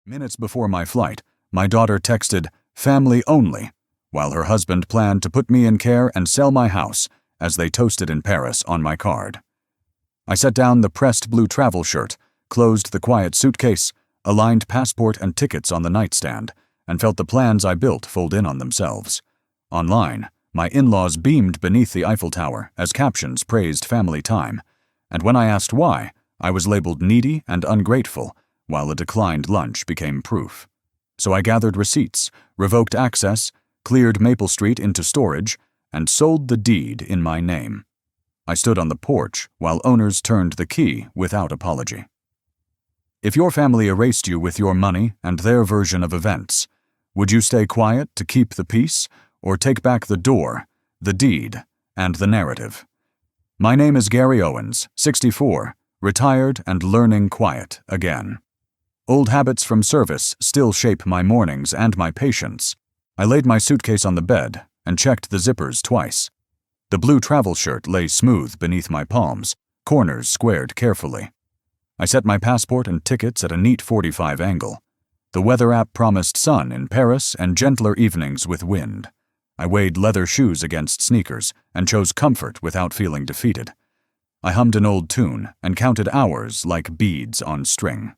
Minutes before my flight, my daughter texted, "Family only," while her husband planned to put me in care and sell my house, as they toasted in Paris on my card. I set down the pressed blue travel shirt, closed the quiet suitcase, aligned passport and tickets on the nightstand, and felt the plans I built fold in on themselves. Online, my in-laws beamed beneath the Eiffel Tower as captions praised family time, and when I asked why, I was labeled needy and ungrateful, while a declined lunch became proof. So I gathered receipts, revoked access, cleared Maple Street into storage, and sold the deed in my name. I stood on the porch while owners turned the key without apology. If your family erased you with your money and their version of events, would you stay quiet to keep the peace, or take back the door, the deed, and the narrative? My name is Gary Owens, 64, retired and learning quiet again. Old habits from service still shape my mornings and my patience. I laid my suitcase on the bed and checked the zippers twice. The blue travel shirt lay smooth beneath my palms, corners squared carefully. I set my passport and tickets at a neat 45 angle. The weather app promised sun in Paris and gentler evenings with wind. I weighed leather shoes against sneakers and chose comfort without feeling defeated. I hummed an old tune and counted hours like beads on string.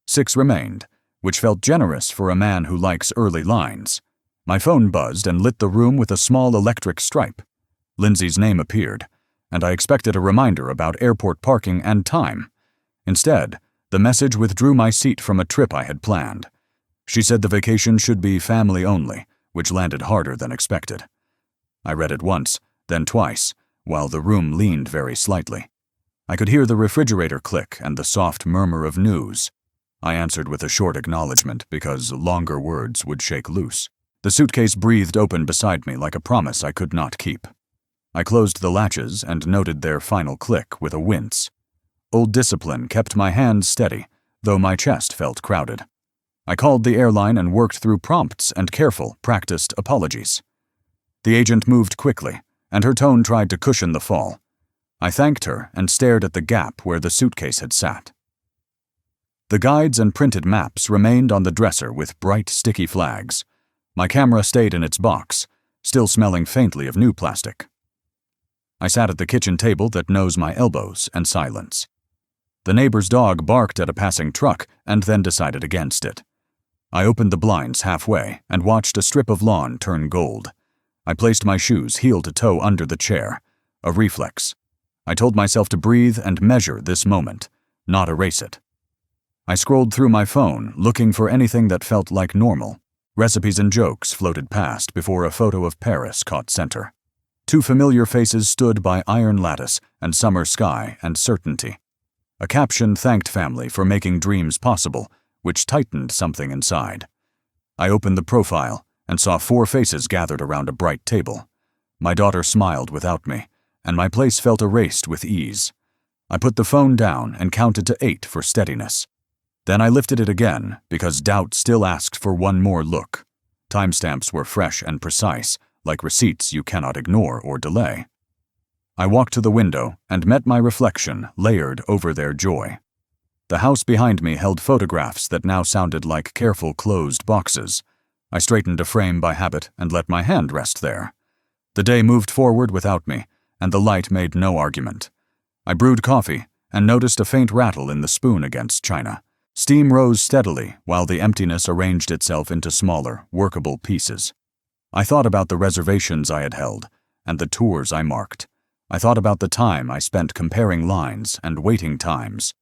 6 remained, which felt generous for a man who likes early lines. My phone buzzed and lit the room with a small electric stripe. Lindsay's name appeared, and I expected a reminder about airport parking and time. Instead, the message withdrew my seat from a trip I had planned. She said the vacation should be family only, which landed harder than expected. I read it once, then twice, while the room leaned very slightly. I could hear the refrigerator click and the soft murmur of news. I answered with a short acknowledgement because longer words would shake loose. The suitcase breathed open beside me like a promise I could not keep. I closed the latches and noted their final click with a wince. Old discipline kept my hands steady, though my chest felt crowded. I called the airline and worked through prompts and careful, practiced apologies. The agent moved quickly, and her tone tried to cushion the fall. I thanked her and stared at the gap where the suitcase had sat. The guides and printed maps remained on the dresser with bright, sticky flags. My camera stayed in its box, still smelling faintly of new plastic. I sat at the kitchen table that knows my elbows and silence. The neighbor's dog barked at a passing truck and then decided against it. I opened the blinds halfway and watched a strip of lawn turn gold. I placed my shoes heel to toe under the chair, a reflex. I told myself to breathe and measure this moment, not erase it. I scrolled through my phone, looking for anything that felt like normal. Recipes and jokes floated past before a photo of Paris caught center. 2 familiar faces stood by iron lattice and summer sky and certainty. A caption thanked family for making dreams possible, which tightened something inside. I opened the profile and saw 4 faces gathered around a bright table. My daughter smiled without me, and my place felt erased with ease. I put the phone down and counted to 8 for steadiness. Then I lifted it again because doubt still asked for one more look. Timestamps were fresh and precise, like receipts you cannot ignore or delay. I walked to the window and met my reflection layered over their joy. The house behind me held photographs that now sounded like careful closed boxes. I straightened a frame by habit and let my hand rest there. The day moved forward without me, and the light made no argument. I brewed coffee and noticed a faint rattle in the spoon against china. Steam rose steadily while the emptiness arranged itself into smaller, workable pieces. I thought about the reservations I had held and the tours I marked. I thought about the time I spent comparing lines and waiting times.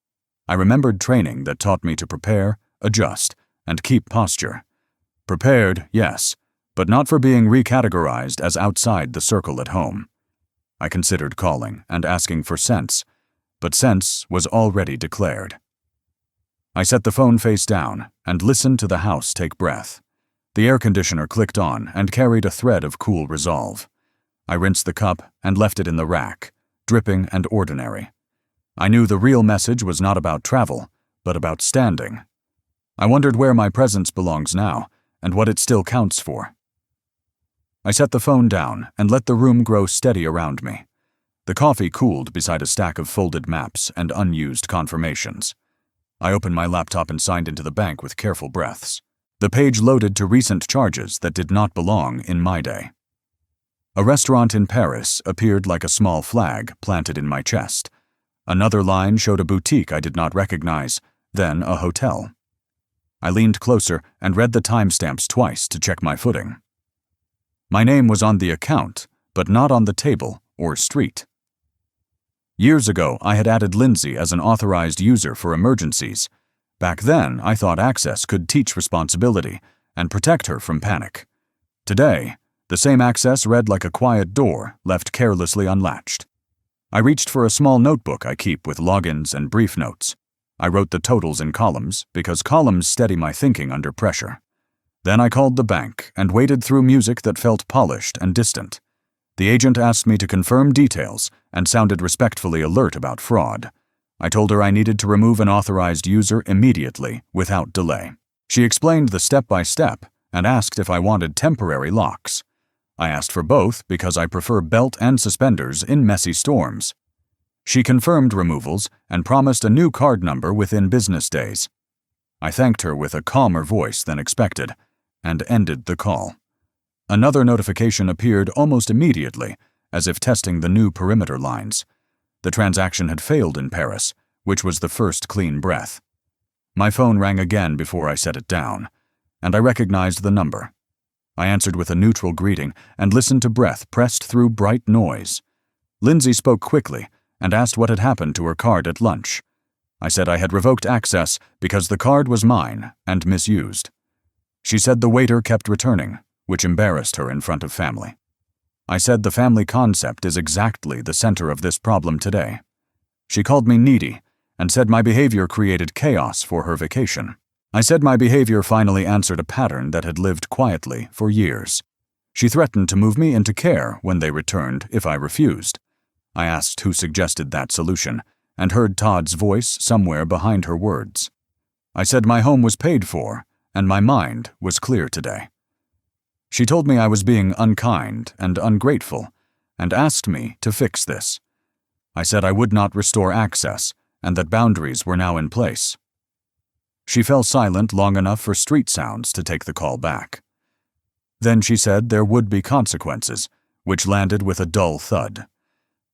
I remembered training that taught me to prepare, adjust, and keep posture. Prepared, yes, but not for being recategorized as outside the circle at home. I considered calling and asking for sense, but sense was already declared. I set the phone face down and listened to the house take breath. The air conditioner clicked on and carried a thread of cool resolve. I rinsed the cup and left it in the rack, dripping and ordinary. I knew the real message was not about travel, but about standing. I wondered where my presence belongs now and what it still counts for. I set the phone down and let the room grow steady around me. The coffee cooled beside a stack of folded maps and unused confirmations. I opened my laptop and signed into the bank with careful breaths. The page loaded to recent charges that did not belong in my day. A restaurant in Paris appeared like a small flag planted in my chest. Another line showed a boutique I did not recognize, then a hotel. I leaned closer and read the timestamps twice to check my footing. My name was on the account, but not on the table or street. Years ago, I had added Lindsay as an authorized user for emergencies. Back then, I thought access could teach responsibility and protect her from panic. Today, the same access read like a quiet door left carelessly unlatched. I reached for a small notebook I keep with logins and brief notes. I wrote the totals in columns because columns steady my thinking under pressure. Then I called the bank and waded through music that felt polished and distant. The agent asked me to confirm details and sounded respectfully alert about fraud. I told her I needed to remove an authorized user immediately, without delay. She explained the step-by-step and asked if I wanted temporary locks. I asked for both because I prefer belt and suspenders in messy storms. She confirmed removals and promised a new card number within business days. I thanked her with a calmer voice than expected and ended the call. Another notification appeared almost immediately, as if testing the new perimeter lines. The transaction had failed in Paris, which was the first clean breath. My phone rang again before I set it down, and I recognized the number. I answered with a neutral greeting and listened to breath pressed through bright noise. Lindsay spoke quickly and asked what had happened to her card at lunch. I said I had revoked access because the card was mine and misused. She said the waiter kept returning, which embarrassed her in front of family. I said the family concept is exactly the center of this problem today. She called me needy and said my behavior created chaos for her vacation. I said my behavior finally answered a pattern that had lived quietly for years. She threatened to move me into care when they returned if I refused. I asked who suggested that solution and heard Todd's voice somewhere behind her words. I said my home was paid for and my mind was clear today. She told me I was being unkind and ungrateful and asked me to fix this. I said I would not restore access and that boundaries were now in place. She fell silent long enough for street sounds to take the call back. Then she said there would be consequences, which landed with a dull thud.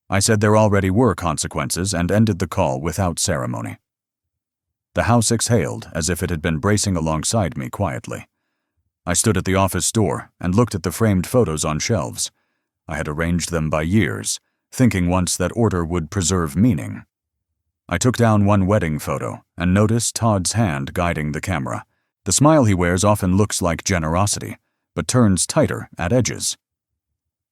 I said there already were consequences and ended the call without ceremony. The house exhaled as if it had been bracing alongside me quietly. I stood at the office door and looked at the framed photos on shelves. I had arranged them by years, thinking once that order would preserve meaning. I took down one wedding photo and noticed Todd's hand guiding the camera. The smile he wears often looks like generosity, but turns tighter at edges.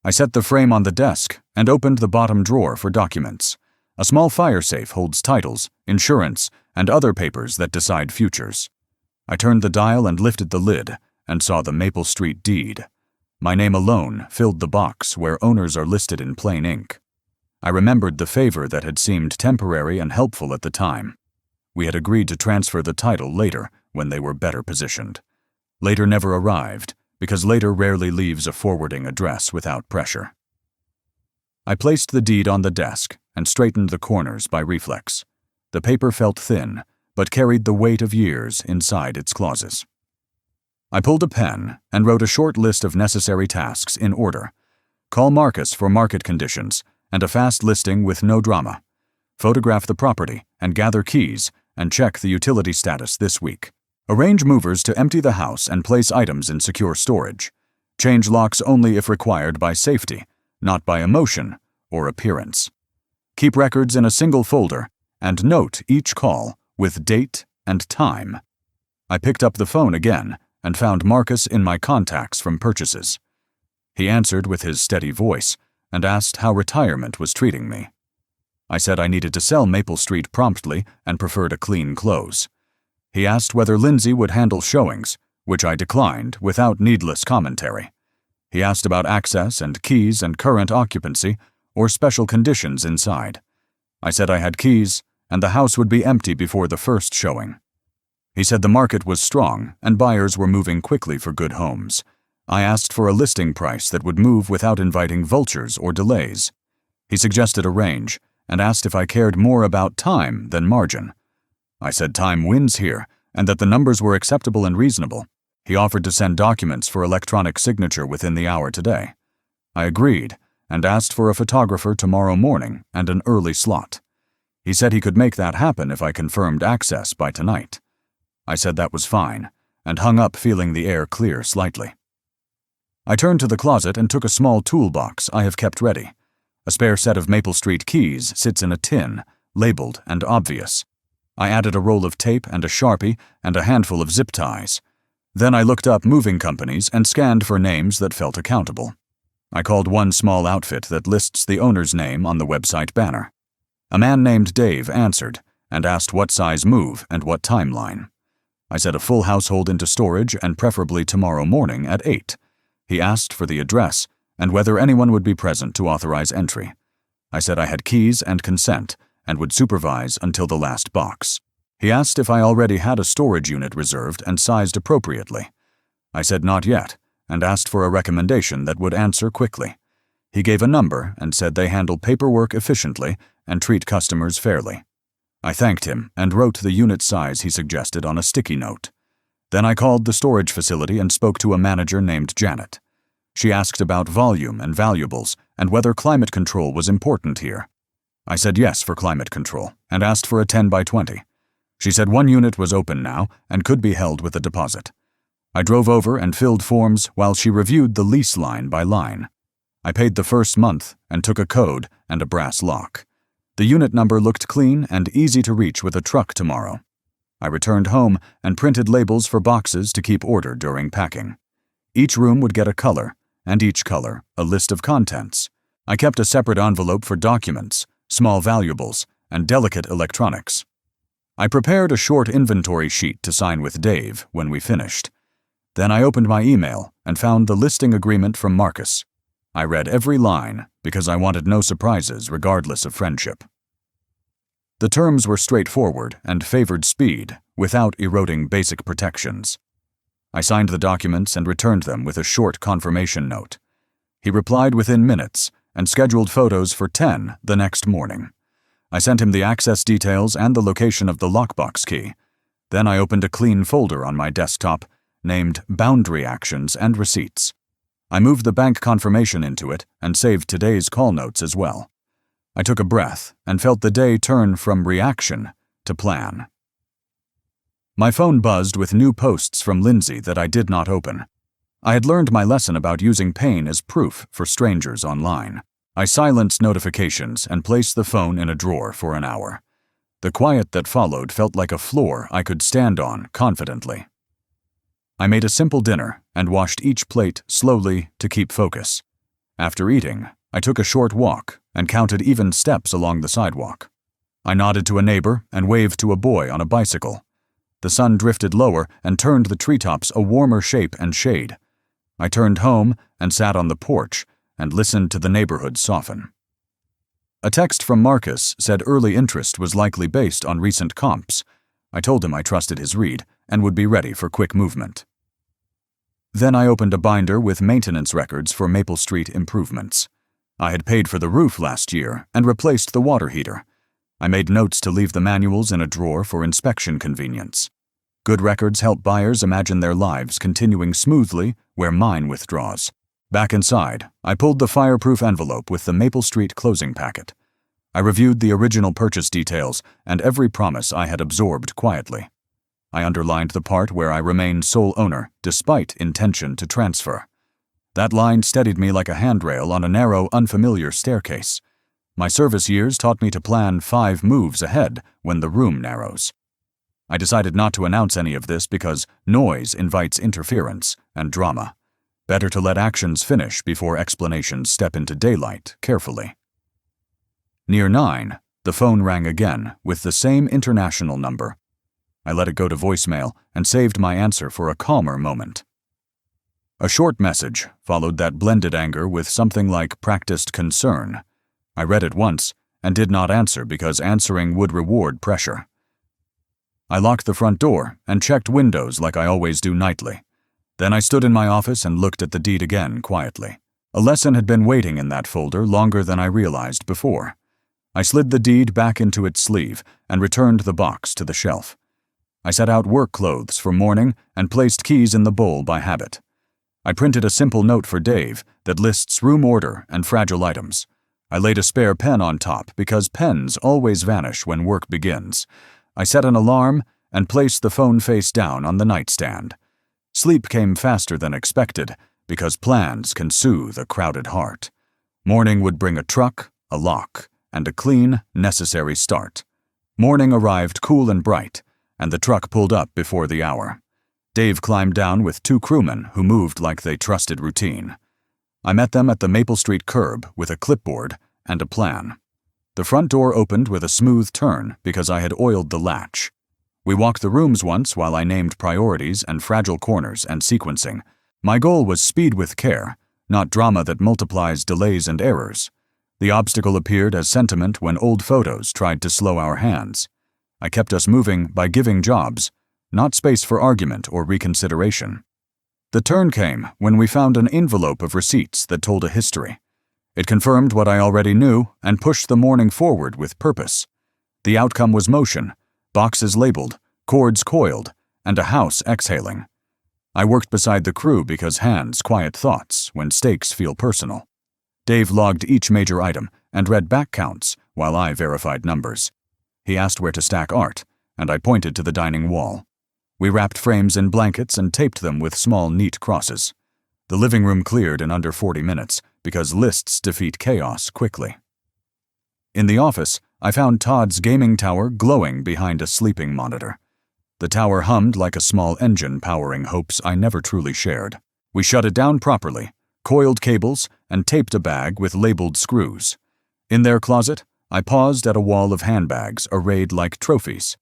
I set the frame on the desk and opened the bottom drawer for documents. A small fire safe holds titles, insurance, and other papers that decide futures. I turned the dial and lifted the lid and saw the Maple Street deed. My name alone filled the box where owners are listed in plain ink. I remembered the favor that had seemed temporary and helpful at the time. We had agreed to transfer the title later when they were better positioned. Later never arrived, because later rarely leaves a forwarding address without pressure. I placed the deed on the desk and straightened the corners by reflex. The paper felt thin, but carried the weight of years inside its clauses. I pulled a pen and wrote a short list of necessary tasks in order. Call Marcus for market conditions and a fast listing with no drama. Photograph the property and gather keys and check the utility status this week. Arrange movers to empty the house and place items in secure storage. Change locks only if required by safety, not by emotion or appearance. Keep records in a single folder and note each call with date and time. I picked up the phone again and found Marcus in my contacts from purchases. He answered with his steady voice and asked how retirement was treating me. I said I needed to sell Maple Street promptly and preferred a clean close. He asked whether Lindsay would handle showings, which I declined without needless commentary. He asked about access and keys and current occupancy or special conditions inside. I said I had keys and the house would be empty before the first showing. He said the market was strong and buyers were moving quickly for good homes. I asked for a listing price that would move without inviting vultures or delays. He suggested a range and asked if I cared more about time than margin. I said time wins here, and that the numbers were acceptable and reasonable. He offered to send documents for electronic signature within the hour today. I agreed, and asked for a photographer tomorrow morning and an early slot. He said he could make that happen if I confirmed access by tonight. I said that was fine, and hung up feeling the air clear slightly. I turned to the closet and took a small toolbox I have kept ready. A spare set of Maple Street keys sits in a tin, labeled and obvious. I added a roll of tape and a Sharpie and a handful of zip ties. Then I looked up moving companies and scanned for names that felt accountable. I called one small outfit that lists the owner's name on the website banner. A man named Dave answered and asked what size move and what timeline. I said a full household into storage and preferably tomorrow morning at 8. He asked for the address and whether anyone would be present to authorize entry. I said I had keys and consent and would supervise until the last box. He asked if I already had a storage unit reserved and sized appropriately. I said not yet, and asked for a recommendation that would answer quickly. He gave a number and said they handle paperwork efficiently and treat customers fairly. I thanked him and wrote the unit size he suggested on a sticky note. Then I called the storage facility and spoke to a manager named Janet. She asked about volume and valuables and whether climate control was important here. I said yes for climate control and asked for a 10 by 20. She said one unit was open now and could be held with a deposit. I drove over and filled forms while she reviewed the lease line by line. I paid the first month and took a code and a brass lock. The unit number looked clean and easy to reach with a truck tomorrow. I returned home and printed labels for boxes to keep order during packing. Each room would get a color, and each color a list of contents. I kept a separate envelope for documents, small valuables, and delicate electronics. I prepared a short inventory sheet to sign with Dave when we finished. Then I opened my email and found the listing agreement from Marcus. I read every line because I wanted no surprises regardless of friendship. The terms were straightforward and favored speed without eroding basic protections. I signed the documents and returned them with a short confirmation note. He replied within minutes and scheduled photos for 10 the next morning. I sent him the access details and the location of the lockbox key. Then I opened a clean folder on my desktop named Boundary Actions and Receipts. I moved the bank confirmation into it and saved today's call notes as well. I took a breath and felt the day turn from reaction to plan. My phone buzzed with new posts from Lindsay that I did not open. I had learned my lesson about using pain as proof for strangers online. I silenced notifications and placed the phone in a drawer for an hour. The quiet that followed felt like a floor I could stand on confidently. I made a simple dinner and washed each plate slowly to keep focus. After eating, I took a short walk and counted even steps along the sidewalk. I nodded to a neighbor and waved to a boy on a bicycle. The sun drifted lower and turned the treetops a warmer shape and shade. I turned home and sat on the porch and listened to the neighborhood soften. A text from Marcus said early interest was likely based on recent comps. I told him I trusted his read and would be ready for quick movement. Then I opened a binder with maintenance records for Maple Street improvements. I had paid for the roof last year and replaced the water heater. I made notes to leave the manuals in a drawer for inspection convenience. Good records help buyers imagine their lives continuing smoothly where mine withdraws. Back inside, I pulled the fireproof envelope with the Maple Street closing packet. I reviewed the original purchase details and every promise I had absorbed quietly. I underlined the part where I remained sole owner despite intention to transfer. That line steadied me like a handrail on a narrow, unfamiliar staircase. My service years taught me to plan 5 moves ahead when the room narrows. I decided not to announce any of this because noise invites interference and drama. Better to let actions finish before explanations step into daylight carefully. Near 9, the phone rang again with the same international number. I let it go to voicemail and saved my answer for a calmer moment. A short message followed that blended anger with something like practiced concern. I read it once and did not answer because answering would reward pressure. I locked the front door and checked windows like I always do nightly. Then I stood in my office and looked at the deed again quietly. A lesson had been waiting in that folder longer than I realized before. I slid the deed back into its sleeve and returned the box to the shelf. I set out work clothes for morning and placed keys in the bowl by habit. I printed a simple note for Dave that lists room order and fragile items. I laid a spare pen on top because pens always vanish when work begins. I set an alarm and placed the phone face down on the nightstand. Sleep came faster than expected because plans can soothe a crowded heart. Morning would bring a truck, a lock, and a clean, necessary start. Morning arrived cool and bright, and the truck pulled up before the hour. Dave climbed down with 2 crewmen who moved like they trusted routine. I met them at the Maple Street curb with a clipboard and a plan. The front door opened with a smooth turn because I had oiled the latch. We walked the rooms once while I named priorities and fragile corners and sequencing. My goal was speed with care, not drama that multiplies delays and errors. The obstacle appeared as sentiment when old photos tried to slow our hands. I kept us moving by giving jobs, not space for argument or reconsideration. The turn came when we found an envelope of receipts that told a history. It confirmed what I already knew and pushed the morning forward with purpose. The outcome was motion, boxes labeled, cords coiled, and a house exhaling. I worked beside the crew because hands quiet thoughts when stakes feel personal. Dave logged each major item and read back counts while I verified numbers. He asked where to stack art, and I pointed to the dining wall. We wrapped frames in blankets and taped them with small, neat crosses. The living room cleared in under 40 minutes because lists defeat chaos quickly. In the office, I found Todd's gaming tower glowing behind a sleeping monitor. The tower hummed like a small engine powering hopes I never truly shared. We shut it down properly, coiled cables, and taped a bag with labeled screws. In their closet, I paused at a wall of handbags arrayed like trophies.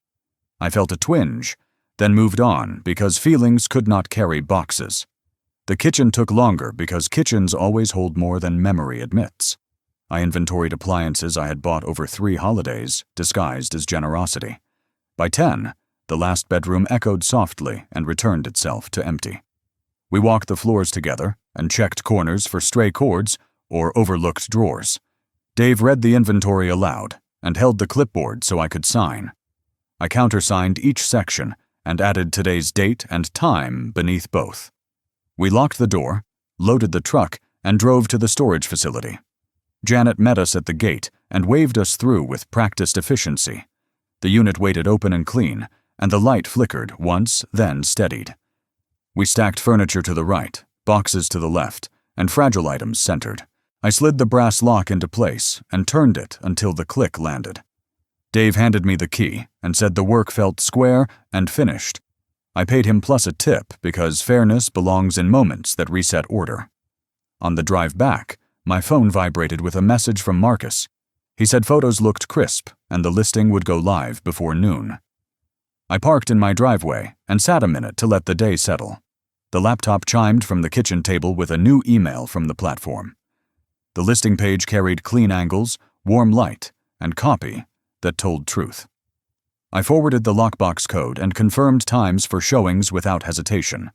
I felt a twinge, then moved on because feelings could not carry boxes. The kitchen took longer because kitchens always hold more than memory admits. I inventoried appliances I had bought over 3 holidays, disguised as generosity. By 10, the last bedroom echoed softly and returned itself to empty. We walked the floors together and checked corners for stray cords or overlooked drawers. Dave read the inventory aloud and held the clipboard so I could sign. I countersigned each section and added today's date and time beneath both. We locked the door, loaded the truck, and drove to the storage facility. Janet met us at the gate and waved us through with practiced efficiency. The unit waited open and clean, and the light flickered once, then steadied. We stacked furniture to the right, boxes to the left, and fragile items centered. I slid the brass lock into place and turned it until the click landed. Dave handed me the key and said the work felt square and finished. I paid him plus a tip because fairness belongs in moments that reset order. On the drive back, my phone vibrated with a message from Marcus. He said photos looked crisp and the listing would go live before noon. I parked in my driveway and sat a minute to let the day settle. The laptop chimed from the kitchen table with a new email from the platform. The listing page carried clean angles, warm light, and copy that told truth. I forwarded the lockbox code and confirmed times for showings without hesitation.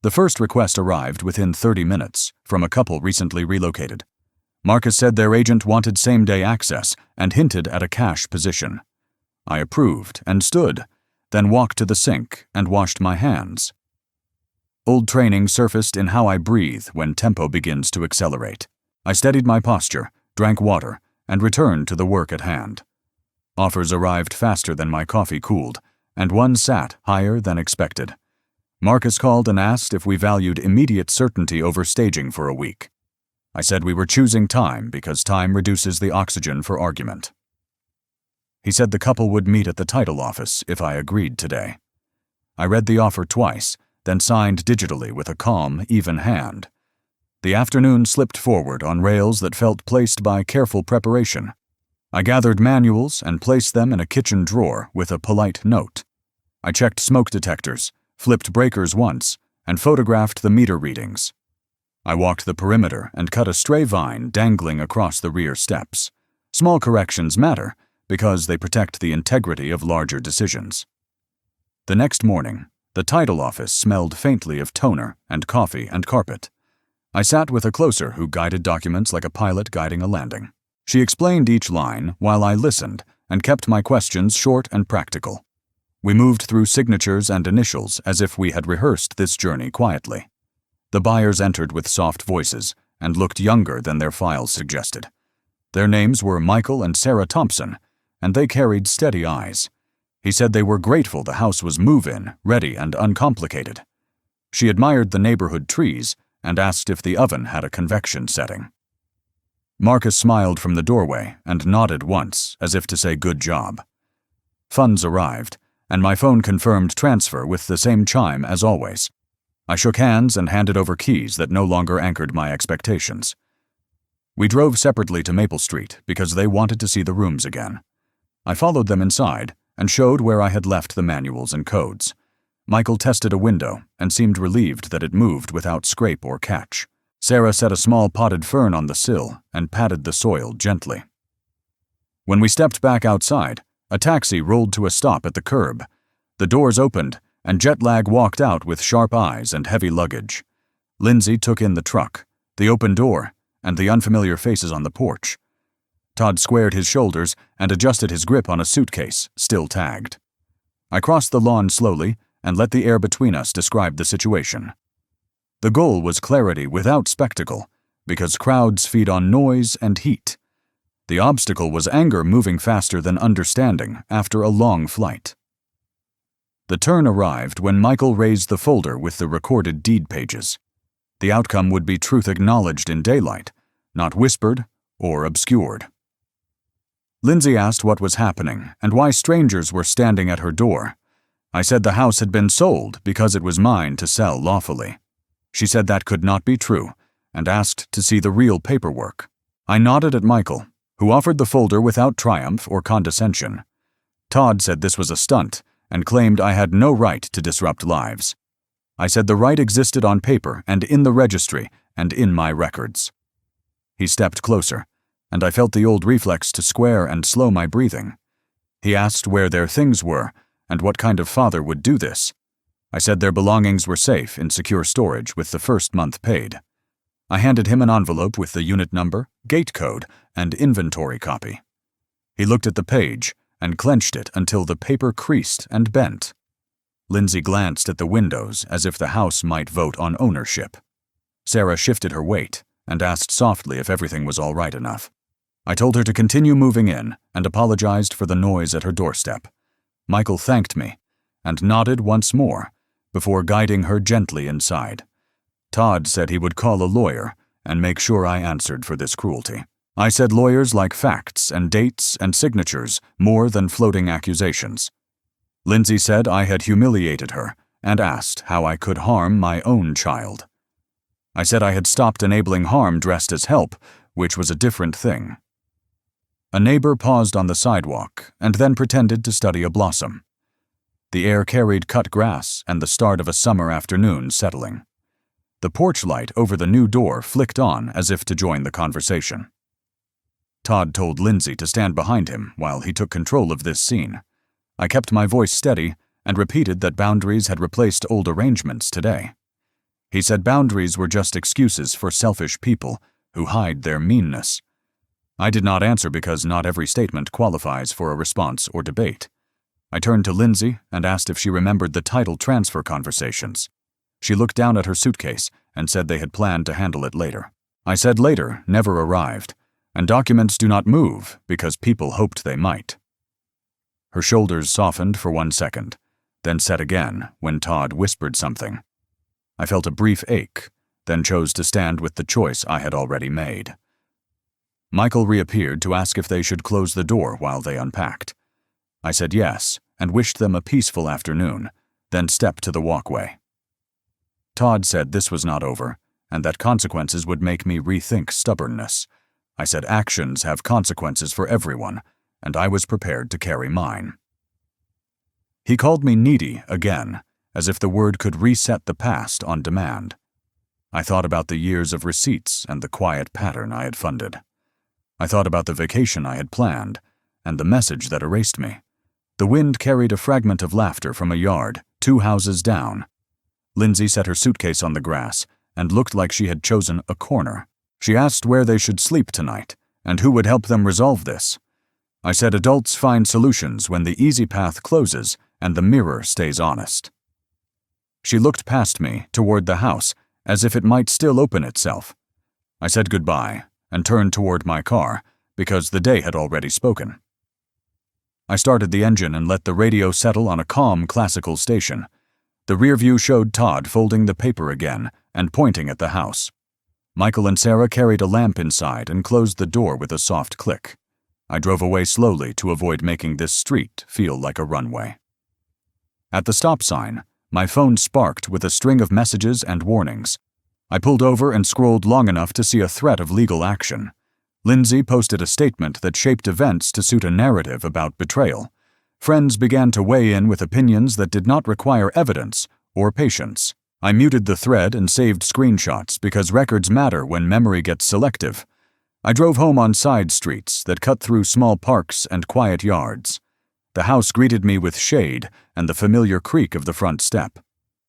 The first request arrived within 30 minutes from a couple recently relocated. Marcus said their agent wanted same-day access and hinted at a cash position. I approved and stood, then walked to the sink and washed my hands. Old training surfaced in how I breathe when tempo begins to accelerate. I steadied my posture, drank water, and returned to the work at hand. Offers arrived faster than my coffee cooled, and one sat higher than expected. Marcus called and asked if we valued immediate certainty over staging for a week. I said we were choosing time because time reduces the oxygen for argument. He said the couple would meet at the title office if I agreed today. I read the offer twice, then signed digitally with a calm, even hand. The afternoon slipped forward on rails that felt placed by careful preparation. I gathered manuals and placed them in a kitchen drawer with a polite note. I checked smoke detectors, flipped breakers once, and photographed the meter readings. I walked the perimeter and cut a stray vine dangling across the rear steps. Small corrections matter because they protect the integrity of larger decisions. The next morning, the title office smelled faintly of toner and coffee and carpet. I sat with a closer who guided documents like a pilot guiding a landing. She explained each line while I listened and kept my questions short and practical. We moved through signatures and initials as if we had rehearsed this journey quietly. The buyers entered with soft voices and looked younger than their files suggested. Their names were Michael and Sarah Thompson, and they carried steady eyes. He said they were grateful the house was move-in, ready and uncomplicated. She admired the neighborhood trees and asked if the oven had a convection setting. Marcus smiled from the doorway and nodded once, as if to say good job. Funds arrived, and my phone confirmed transfer with the same chime as always. I shook hands and handed over keys that no longer anchored my expectations. We drove separately to Maple Street because they wanted to see the rooms again. I followed them inside and showed where I had left the manuals and codes. Michael tested a window and seemed relieved that it moved without scrape or catch. Sarah set a small potted fern on the sill and patted the soil gently. When we stepped back outside, a taxi rolled to a stop at the curb. The doors opened, and Jetlag walked out with sharp eyes and heavy luggage. Lindsay took in the truck, the open door, and the unfamiliar faces on the porch. Todd squared his shoulders and adjusted his grip on a suitcase, still tagged. I crossed the lawn slowly and let the air between us describe the situation. The goal was clarity without spectacle, because crowds feed on noise and heat. The obstacle was anger moving faster than understanding after a long flight. The turn arrived when Michael raised the folder with the recorded deed pages. The outcome would be truth acknowledged in daylight, not whispered or obscured. Lindsay asked what was happening and why strangers were standing at her door. I said the house had been sold because it was mine to sell lawfully. She said that could not be true and asked to see the real paperwork. I nodded at Michael, who offered the folder without triumph or condescension. Todd said this was a stunt and claimed I had no right to disrupt lives. I said the right existed on paper and in the registry and in my records. He stepped closer, and I felt the old reflex to square and slow my breathing. He asked where their things were and what kind of father would do this. I said their belongings were safe in secure storage with the first month paid. I handed him an envelope with the unit number, gate code, and inventory copy. He looked at the page and clenched it until the paper creased and bent. Lindsay glanced at the windows as if the house might vote on ownership. Sarah shifted her weight and asked softly if everything was all right enough. I told her to continue moving in and apologized for the noise at her doorstep. Michael thanked me and nodded once more before guiding her gently inside. Todd said he would call a lawyer and make sure I answered for this cruelty. I said lawyers like facts and dates and signatures more than floating accusations. Lindsay said I had humiliated her and asked how I could harm my own child. I said I had stopped enabling harm dressed as help, which was a different thing. A neighbor paused on the sidewalk and then pretended to study a blossom. The air carried cut grass and the start of a summer afternoon settling. The porch light over the new door flicked on as if to join the conversation. Todd told Lindsay to stand behind him while he took control of this scene. I kept my voice steady and repeated that boundaries had replaced old arrangements today. He said boundaries were just excuses for selfish people who hide their meanness. I did not answer because not every statement qualifies for a response or debate. I turned to Lindsay and asked if she remembered the title transfer conversations. She looked down at her suitcase and said they had planned to handle it later. I said later never arrived, and documents do not move because people hoped they might. Her shoulders softened for 1 second, then set again when Todd whispered something. I felt a brief ache, then chose to stand with the choice I had already made. Michael reappeared to ask if they should close the door while they unpacked. I said yes and wished them a peaceful afternoon, then stepped to the walkway. Todd said this was not over and that consequences would make me rethink stubbornness. I said actions have consequences for everyone, and I was prepared to carry mine. He called me needy again, as if the word could reset the past on demand. I thought about the years of receipts and the quiet pattern I had funded. I thought about the vacation I had planned and the message that erased me. The wind carried a fragment of laughter from a yard 2 houses down. Lindsay set her suitcase on the grass and looked like she had chosen a corner. She asked where they should sleep tonight And who would help them resolve this? I said adults find solutions when the easy path closes and the mirror stays honest. She looked past me toward the house as if it might still open itself. I said goodbye and turned toward my car because the day had already spoken. I started the engine and let the radio settle on a calm classical station. The rear view showed Todd folding the paper again and pointing at the house. Michael and Sarah carried a lamp inside and closed the door with a soft click. I drove away slowly to avoid making this street feel like a runway. At the stop sign, my phone sparked with a string of messages and warnings. I pulled over and scrolled long enough to see a threat of legal action. Lindsay posted a statement that shaped events to suit a narrative about betrayal. Friends began to weigh in with opinions that did not require evidence or patience. I muted the thread and saved screenshots because records matter when memory gets selective. I drove home on side streets that cut through small parks and quiet yards. The house greeted me with shade and the familiar creak of the front step.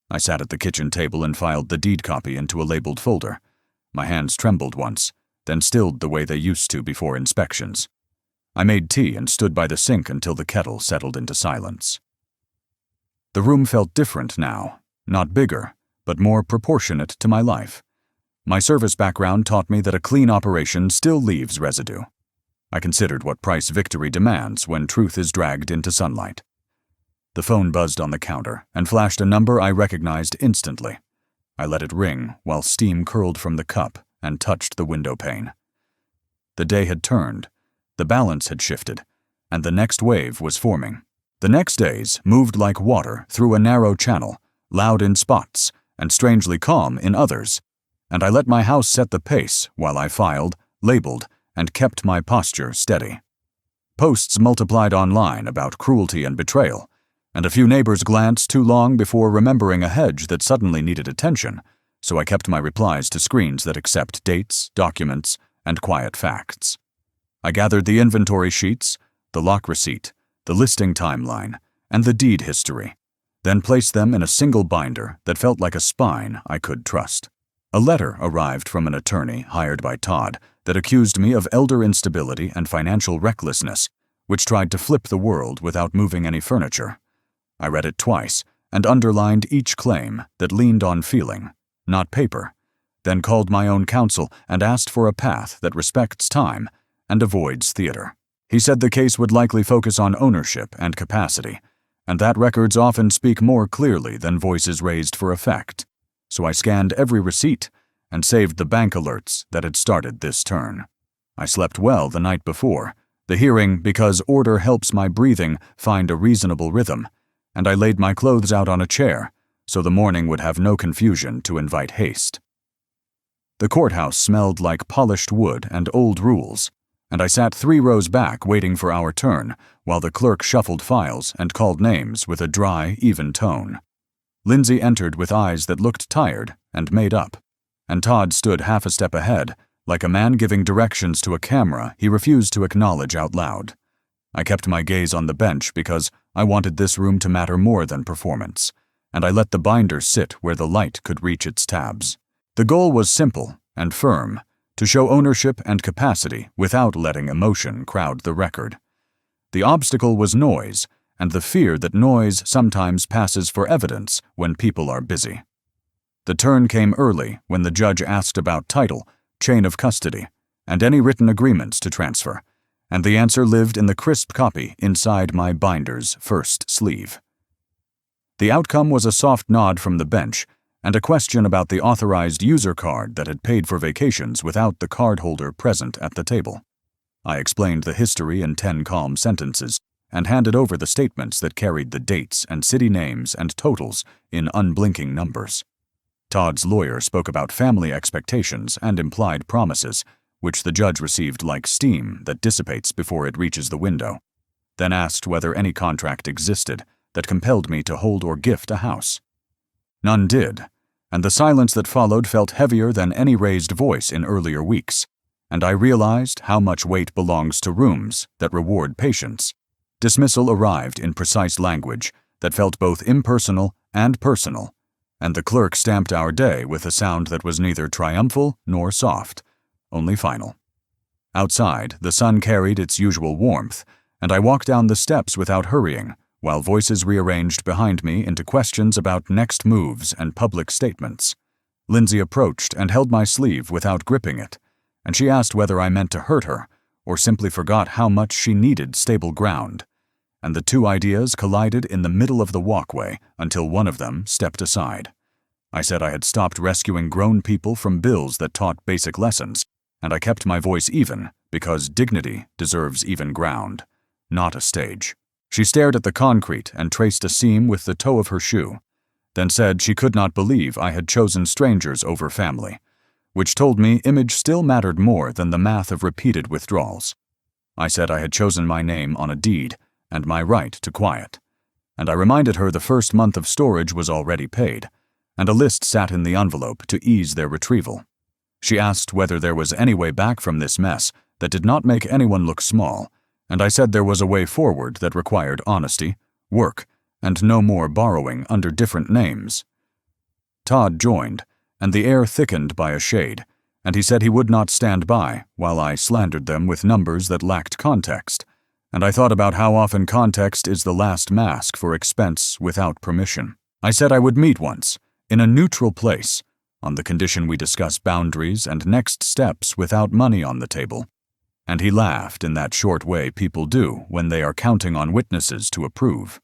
I sat at the kitchen table and filed the deed copy into a labeled folder. My hands trembled once, then stilled the way they used to before inspections. I made tea and stood by the sink until the kettle settled into silence. The room felt different now, not bigger, but more proportionate to my life. My service background taught me that a clean operation still leaves residue. I considered what price victory demands when truth is dragged into sunlight. The phone buzzed on the counter and flashed a number I recognized instantly. I let it ring while steam curled from the cup and touched the window pane. The day had turned, the balance had shifted, and the next wave was forming. The next days moved like water through a narrow channel, loud in spots and strangely calm in others, and I let my house set the pace while I filed, labeled, and kept my posture steady. Posts multiplied online about cruelty and betrayal, and a few neighbors glanced too long before remembering a hedge that suddenly needed attention, so I kept my replies to screens that accept dates, documents, and quiet facts. I gathered the inventory sheets, the lock receipt, the listing timeline, and the deed history, then placed them in a single binder that felt like a spine I could trust. A letter arrived from an attorney hired by Todd that accused me of elder instability and financial recklessness, which tried to flip the world without moving any furniture. I read it twice and underlined each claim that leaned on feeling, not paper, then called my own counsel and asked for a path that respects time and avoids theater. He said the case would likely focus on ownership and capacity, and that records often speak more clearly than voices raised for effect. So I scanned every receipt and saved the bank alerts that had started this turn. I slept well the night before, the hearing because order helps my breathing find a reasonable rhythm, and I laid my clothes out on a chair so the morning would have no confusion to invite haste. The courthouse smelled like polished wood and old rules, and I sat 3 rows back waiting for our turn while the clerk shuffled files and called names with a dry, even tone. Lindsay entered with eyes that looked tired and made up, and Todd stood half a step ahead, like a man giving directions to a camera he refused to acknowledge out loud. I kept my gaze on the bench because I wanted this room to matter more than performance, and I let the binder sit where the light could reach its tabs. The goal was simple and firm, to show ownership and capacity without letting emotion crowd the record. The obstacle was noise, and the fear that noise sometimes passes for evidence when people are busy. The turn came early when the judge asked about title, chain of custody, and any written agreements to transfer, and the answer lived in the crisp copy inside my binder's first sleeve. The outcome was a soft nod from the bench and a question about the authorized user card that had paid for vacations without the cardholder present at the table. I explained the history in 10 calm sentences and handed over the statements that carried the dates and city names and totals in unblinking numbers. Todd's lawyer spoke about family expectations and implied promises, which the judge received like steam that dissipates before it reaches the window, then asked whether any contract existed that compelled me to hold or gift a house. None did, and the silence that followed felt heavier than any raised voice in earlier weeks, and I realized how much weight belongs to rooms that reward patience. Dismissal arrived in precise language that felt both impersonal and personal, and the clerk stamped our day with a sound that was neither triumphal nor soft, only final. Outside, the sun carried its usual warmth, and I walked down the steps without hurrying, while voices rearranged behind me into questions about next moves and public statements. Lindsay approached and held my sleeve without gripping it, and she asked whether I meant to hurt her or simply forgot how much she needed stable ground. And the two ideas collided in the middle of the walkway until one of them stepped aside. I said I had stopped rescuing grown people from bills that taught basic lessons, and I kept my voice even because dignity deserves even ground, not a stage. She stared at the concrete and traced a seam with the toe of her shoe, then said she could not believe I had chosen strangers over family, which told me image still mattered more than the math of repeated withdrawals. I said I had chosen my name on a deed and my right to quiet, and I reminded her the first month of storage was already paid, and a list sat in the envelope to ease their retrieval. She asked whether there was any way back from this mess that did not make anyone look small, and I said there was a way forward that required honesty, work, and no more borrowing under different names. Todd joined, and the air thickened by a shade, and he said he would not stand by while I slandered them with numbers that lacked context, and I thought about how often context is the last mask for expense without permission. I said I would meet once, in a neutral place, on the condition we discuss boundaries and next steps without money on the table, and he laughed in that short way people do when they are counting on witnesses to approve.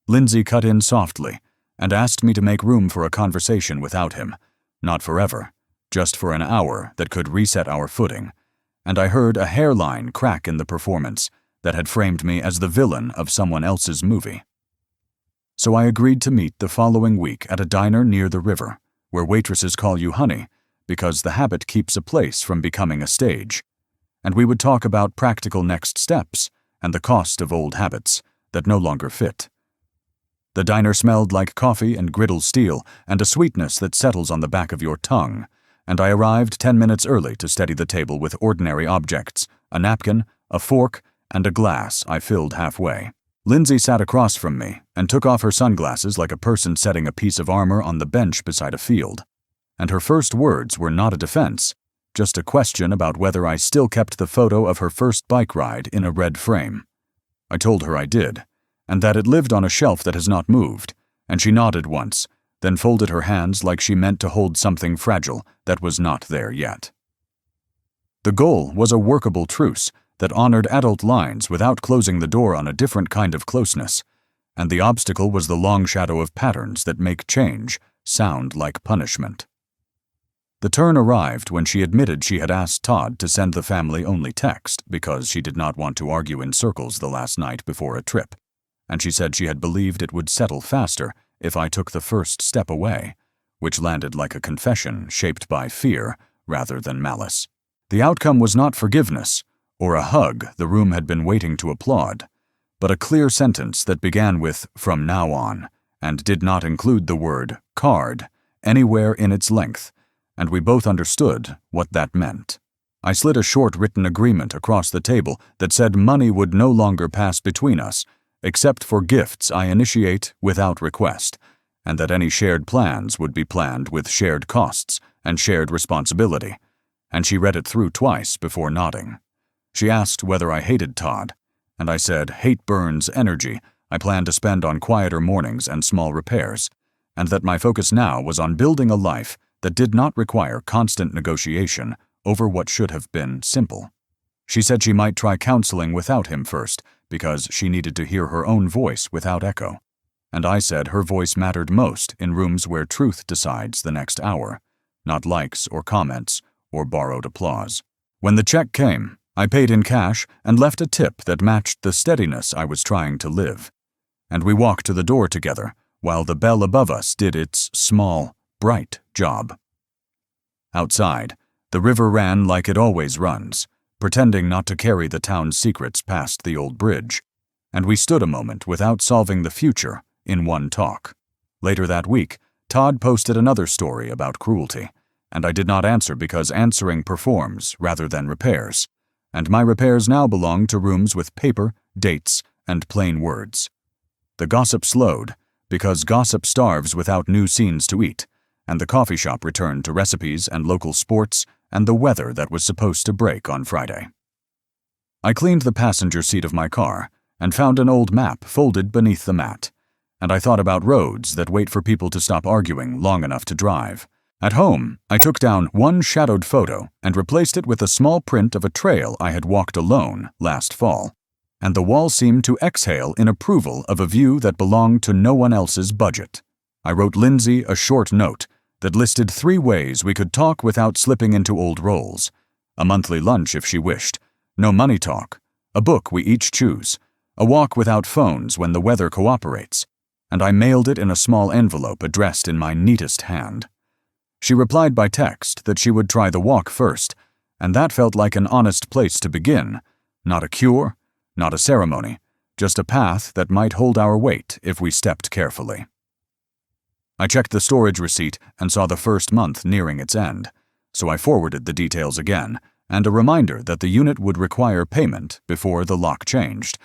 Lindsay cut in softly and asked me to make room for a conversation without him, not forever, just for an hour that could reset our footing, and I heard a hairline crack in the performance that had framed me as the villain of someone else's movie. So I agreed to meet the following week at a diner near the river, where waitresses call you honey because the habit keeps a place from becoming a stage, and we would talk about practical next steps and the cost of old habits that no longer fit. The diner smelled like coffee and griddle steel and a sweetness that settles on the back of your tongue, and I arrived 10 minutes early to steady the table with ordinary objects, a napkin, a fork, and a glass I filled halfway. Lindsay sat across from me and took off her sunglasses like a person setting a piece of armor on the bench beside a field, and her first words were not a defense, just a question about whether I still kept the photo of her first bike ride in a red frame. I told her I did, and that it lived on a shelf that has not moved, and she nodded once, then folded her hands like she meant to hold something fragile that was not there yet. The goal was a workable truce that honored adult lines without closing the door on a different kind of closeness, and the obstacle was the long shadow of patterns that make change sound like punishment. The turn arrived when she admitted she had asked Todd to send the family-only text because she did not want to argue in circles the last night before a trip, and she said she had believed it would settle faster if I took the first step away, which landed like a confession shaped by fear rather than malice. The outcome was not forgiveness or a hug the room had been waiting to applaud, but a clear sentence that began with "from now on" and did not include the word "card" anywhere in its length, and we both understood what that meant. I slid a short written agreement across the table that said money would no longer pass between us, except for gifts I initiate without request, and that any shared plans would be planned with shared costs and shared responsibility, and she read it through twice before nodding. She asked whether I hated Todd, and I said hate burns energy I plan to spend on quieter mornings and small repairs, and that my focus now was on building a life that did not require constant negotiation over what should have been simple. She said she might try counseling without him first because she needed to hear her own voice without echo, and I said her voice mattered most in rooms where truth decides the next hour, not likes or comments or borrowed applause. When the check came, I paid in cash and left a tip that matched the steadiness I was trying to live, and we walked to the door together while the bell above us did its small, bright job. Outside, the river ran like it always runs, pretending not to carry the town's secrets past the old bridge, and we stood a moment without solving the future in one talk. Later that week, Todd posted another story about cruelty, and I did not answer because answering performs rather than repairs, and my repairs now belong to rooms with paper, dates, and plain words. The gossip slowed, because gossip starves without new scenes to eat, and the coffee shop returned to recipes and local sports and the weather that was supposed to break on Friday. I cleaned the passenger seat of my car and found an old map folded beneath the mat, and I thought about roads that wait for people to stop arguing long enough to drive. At home, I took down one shadowed photo and replaced it with a small print of a trail I had walked alone last fall, and the wall seemed to exhale in approval of a view that belonged to no one else's budget. I wrote Lindsay a short note that listed 3 ways we could talk without slipping into old roles: a monthly lunch if she wished, no money talk, a book we each choose, a walk without phones when the weather cooperates, and I mailed it in a small envelope addressed in my neatest hand. She replied by text that she would try the walk first, and that felt like an honest place to begin, not a cure, not a ceremony, just a path that might hold our weight if we stepped carefully. I checked the storage receipt and saw the first month nearing its end, so I forwarded the details again, and a reminder that the unit would require payment before the lock changed,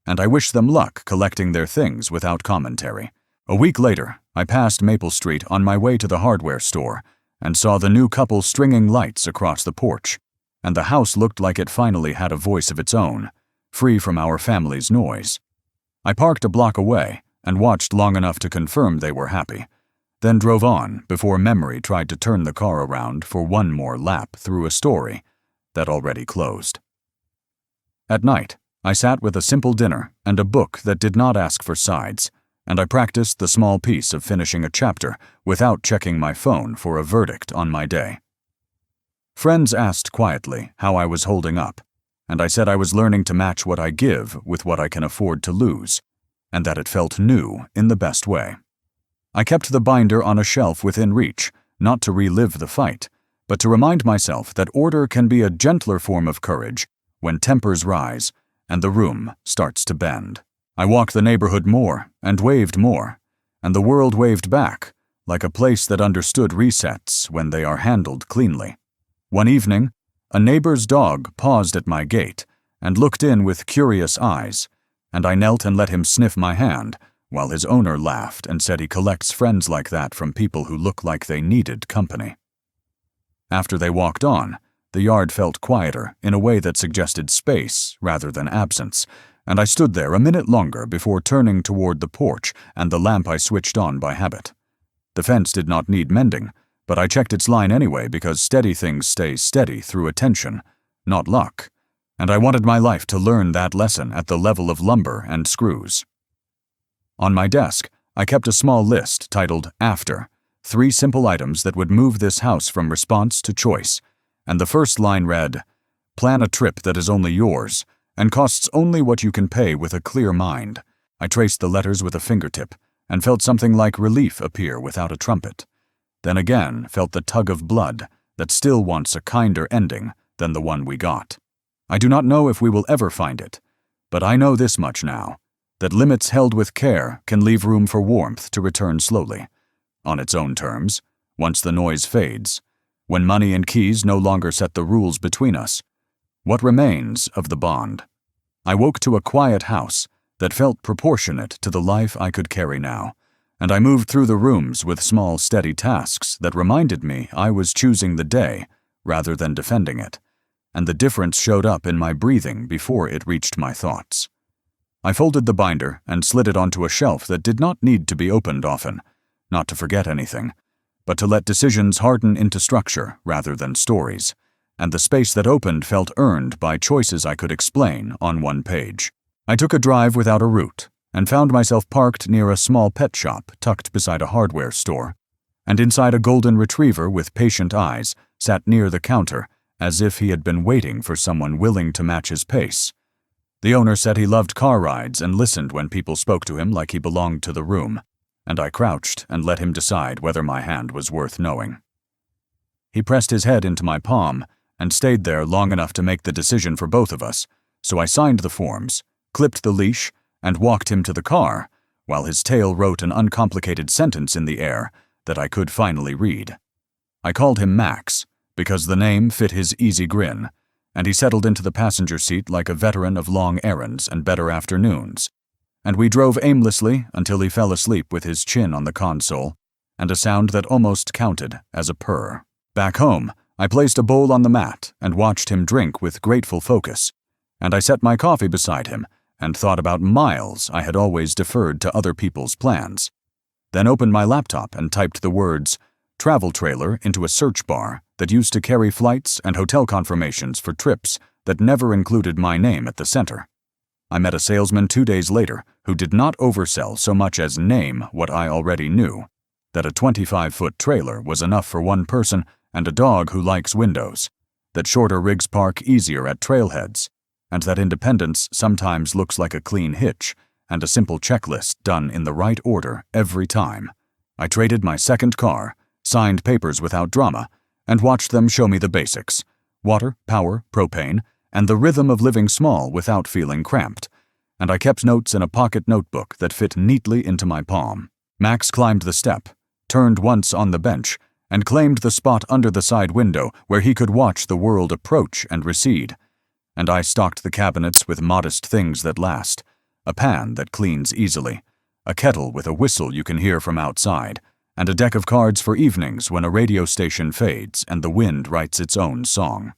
and I wished them luck collecting their things without commentary. A week later, I passed Maple Street on my way to the hardware store and saw the new couple stringing lights across the porch, and the house looked like it finally had a voice of its own, free from our family's noise. I parked a block away and watched long enough to confirm they were happy, then drove on before memory tried to turn the car around for one more lap through a story that already closed. At night, I sat with a simple dinner and a book that did not ask for sides, and I practiced the small piece of finishing a chapter without checking my phone for a verdict on my day. Friends asked quietly how I was holding up, and I said I was learning to match what I give with what I can afford to lose, and that it felt new in the best way. I kept the binder on a shelf within reach, not to relive the fight, but to remind myself that order can be a gentler form of courage when tempers rise and the room starts to bend. I walked the neighborhood more and waved more, and the world waved back, like a place that understood resets when they are handled cleanly. One evening, a neighbor's dog paused at my gate and looked in with curious eyes, and I knelt and let him sniff my hand, while his owner laughed and said he collects friends like that from people who look like they needed company. After they walked on, the yard felt quieter in a way that suggested space rather than absence, and I stood there a minute longer before turning toward the porch and the lamp I switched on by habit. The fence did not need mending, but I checked its line anyway because steady things stay steady through attention, not luck, and I wanted my life to learn that lesson at the level of lumber and screws. On my desk, I kept a small list titled After, 3 simple items that would move this house from response to choice, and the first line read, "Plan a trip that is only yours, and costs only what you can pay with a clear mind." I traced the letters with a fingertip, and felt something like relief appear without a trumpet. Then again felt the tug of blood that still wants a kinder ending than the one we got. I do not know if we will ever find it, but I know this much now, that limits held with care can leave room for warmth to return slowly, on its own terms, once the noise fades, when money and keys no longer set the rules between us. What remains of the bond? I woke to a quiet house that felt proportionate to the life I could carry now, and I moved through the rooms with small, steady tasks that reminded me I was choosing the day rather than defending it, and the difference showed up in my breathing before it reached my thoughts. I folded the binder and slid it onto a shelf that did not need to be opened often, not to forget anything, but to let decisions harden into structure rather than stories, and the space that opened felt earned by choices I could explain on one page. I took a drive without a route, and found myself parked near a small pet shop tucked beside a hardware store, and inside a golden retriever with patient eyes sat near the counter as if he had been waiting for someone willing to match his pace. The owner said he loved car rides and listened when people spoke to him like he belonged to the room, and I crouched and let him decide whether my hand was worth knowing. He pressed his head into my palm and stayed there long enough to make the decision for both of us, so I signed the forms, clipped the leash, and walked him to the car, while his tail wrote an uncomplicated sentence in the air that I could finally read. I called him Max, because the name fit his easy grin, and he settled into the passenger seat like a veteran of long errands and better afternoons, and we drove aimlessly until he fell asleep with his chin on the console, and a sound that almost counted as a purr. Back home, I placed a bowl on the mat and watched him drink with grateful focus, and I set my coffee beside him and thought about miles I had always deferred to other people's plans. Then opened my laptop and typed the words travel trailer into a search bar that used to carry flights and hotel confirmations for trips that never included my name at the center. I met a salesman 2 days later who did not oversell so much as name what I already knew, that a 25-foot trailer was enough for one person and a dog who likes windows, that shorter rigs park easier at trailheads, and that independence sometimes looks like a clean hitch and a simple checklist done in the right order every time. I traded my second car, signed papers without drama, and watched them show me the basics: water, power, propane, and the rhythm of living small without feeling cramped, and I kept notes in a pocket notebook that fit neatly into my palm. Max climbed the step, turned once on the bench, and claimed the spot under the side window where he could watch the world approach and recede, and I stocked the cabinets with modest things that last: a pan that cleans easily, a kettle with a whistle you can hear from outside, and a deck of cards for evenings when a radio station fades and the wind writes its own song.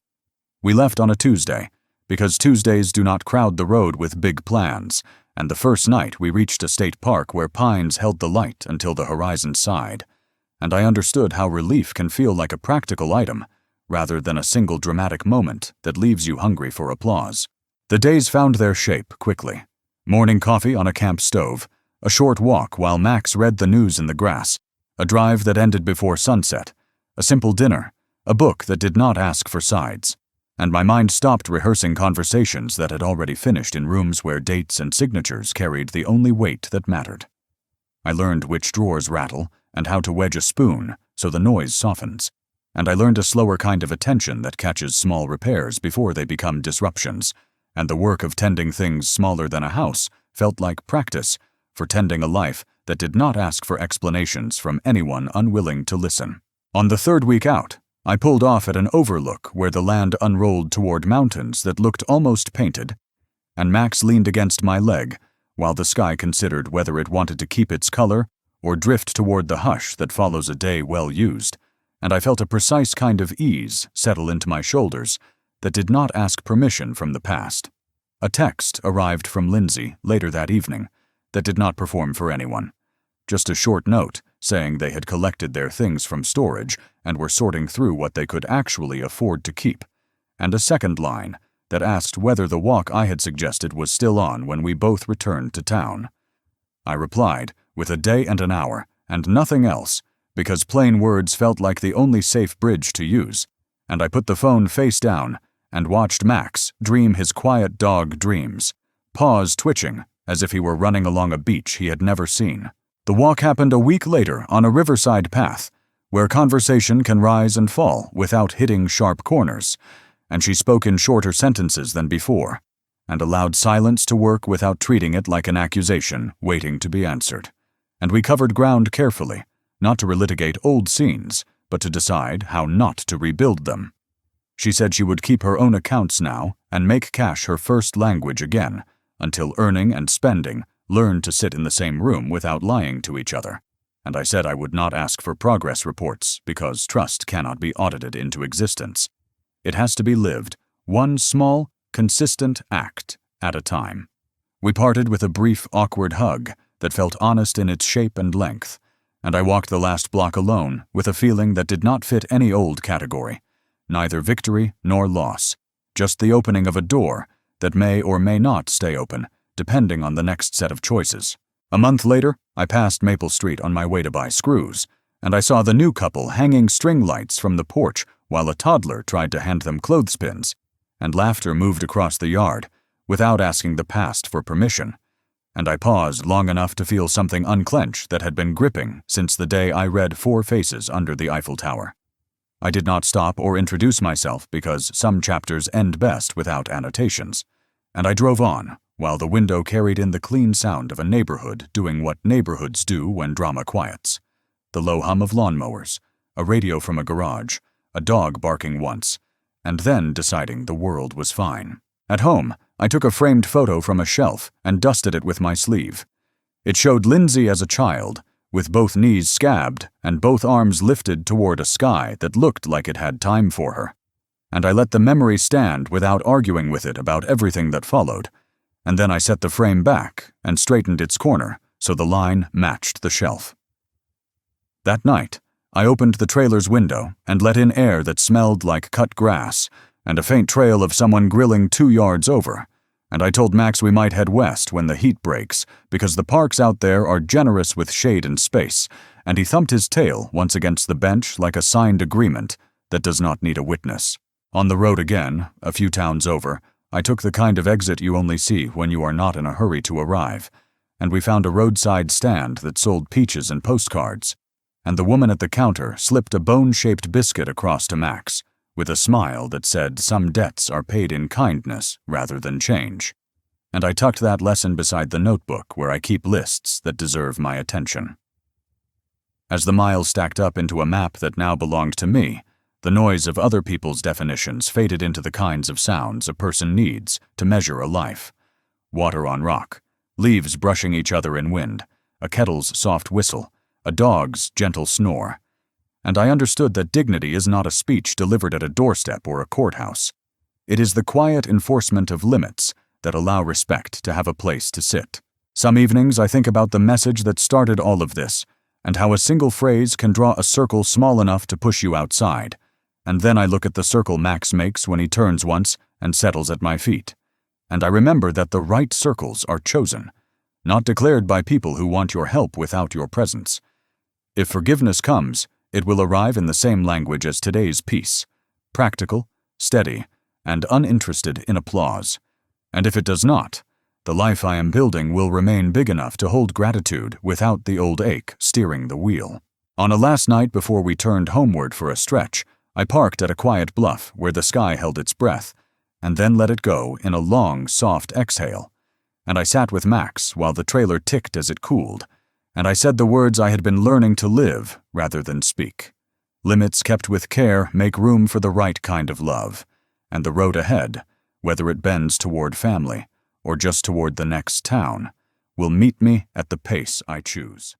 We left on a Tuesday, because Tuesdays do not crowd the road with big plans, and the first night we reached a state park where pines held the light until the horizon sighed, and I understood how relief can feel like a practical item, rather than a single dramatic moment that leaves you hungry for applause. The days found their shape quickly. Morning coffee on a camp stove, a short walk while Max read the news in the grass, a drive that ended before sunset, a simple dinner, a book that did not ask for sides, and my mind stopped rehearsing conversations that had already finished in rooms where dates and signatures carried the only weight that mattered. I learned which drawers rattle and how to wedge a spoon so the noise softens, and I learned a slower kind of attention that catches small repairs before they become disruptions, and the work of tending things smaller than a house felt like practice for tending a life that did not ask for explanations from anyone unwilling to listen. On the third week out, I pulled off at an overlook where the land unrolled toward mountains that looked almost painted, and Max leaned against my leg while the sky considered whether it wanted to keep its color or drift toward the hush that follows a day well used, and I felt a precise kind of ease settle into my shoulders that did not ask permission from the past. A text arrived from Lindsay later that evening that did not perform for anyone. Just a short note saying they had collected their things from storage and were sorting through what they could actually afford to keep, and a second line that asked whether the walk I had suggested was still on when we both returned to town. I replied with a day and an hour and nothing else, because plain words felt like the only safe bridge to use, and I put the phone face down and watched Max dream his quiet dog dreams, paws twitching as if he were running along a beach he had never seen. The walk happened a week later on a riverside path, where conversation can rise and fall without hitting sharp corners, and she spoke in shorter sentences than before, and allowed silence to work without treating it like an accusation waiting to be answered. And we covered ground carefully, not to relitigate old scenes, but to decide how not to rebuild them. She said she would keep her own accounts now and make cash her first language again, until earning and spending learned to sit in the same room without lying to each other. And I said I would not ask for progress reports because trust cannot be audited into existence. It has to be lived, one small, consistent act at a time. We parted with a brief, awkward hug that felt honest in its shape and length, and I walked the last block alone with a feeling that did not fit any old category, neither victory nor loss, just the opening of a door that may or may not stay open, depending on the next set of choices. A month later, I passed Maple Street on my way to buy screws, and I saw the new couple hanging string lights from the porch while a toddler tried to hand them clothespins, and laughter moved across the yard without asking the past for permission, and I paused long enough to feel something unclench that had been gripping since the day I read Four Faces under the Eiffel Tower. I did not stop or introduce myself because some chapters end best without annotations, and I drove on while the window carried in the clean sound of a neighborhood doing what neighborhoods do when drama quiets. The low hum of lawnmowers, a radio from a garage, a dog barking once, and then deciding the world was fine. At home, I took a framed photo from a shelf and dusted it with my sleeve. It showed Lindsay as a child, with both knees scabbed and both arms lifted toward a sky that looked like it had time for her. And I let the memory stand without arguing with it about everything that followed, and then I set the frame back and straightened its corner so the line matched the shelf. That night, I opened the trailer's window and let in air that smelled like cut grass and a faint trail of someone grilling 2 yards over, and I told Max we might head west when the heat breaks because the parks out there are generous with shade and space, and he thumped his tail once against the bench like a signed agreement that does not need a witness. On the road again, a few towns over, I took the kind of exit you only see when you are not in a hurry to arrive, and we found a roadside stand that sold peaches and postcards, and the woman at the counter slipped a bone-shaped biscuit across to Max, with a smile that said some debts are paid in kindness rather than change. And I tucked that lesson beside the notebook where I keep lists that deserve my attention. As the miles stacked up into a map that now belonged to me, the noise of other people's definitions faded into the kinds of sounds a person needs to measure a life. Water on rock, leaves brushing each other in wind, a kettle's soft whistle, a dog's gentle snore. And I understood that dignity is not a speech delivered at a doorstep or a courthouse. It is the quiet enforcement of limits that allow respect to have a place to sit. Some evenings I think about the message that started all of this, and how a single phrase can draw a circle small enough to push you outside. And then I look at the circle Max makes when he turns once and settles at my feet. And I remember that the right circles are chosen, not declared by people who want your help without your presence. If forgiveness comes, it will arrive in the same language as today's peace, practical, steady, and uninterested in applause. And if it does not, the life I am building will remain big enough to hold gratitude without the old ache steering the wheel. On a last night before we turned homeward for a stretch, I parked at a quiet bluff where the sky held its breath, and then let it go in a long, soft exhale. And I sat with Max while the trailer ticked as it cooled, and I said the words I had been learning to live rather than speak. Limits kept with care make room for the right kind of love, and the road ahead, whether it bends toward family or just toward the next town, will meet me at the pace I choose.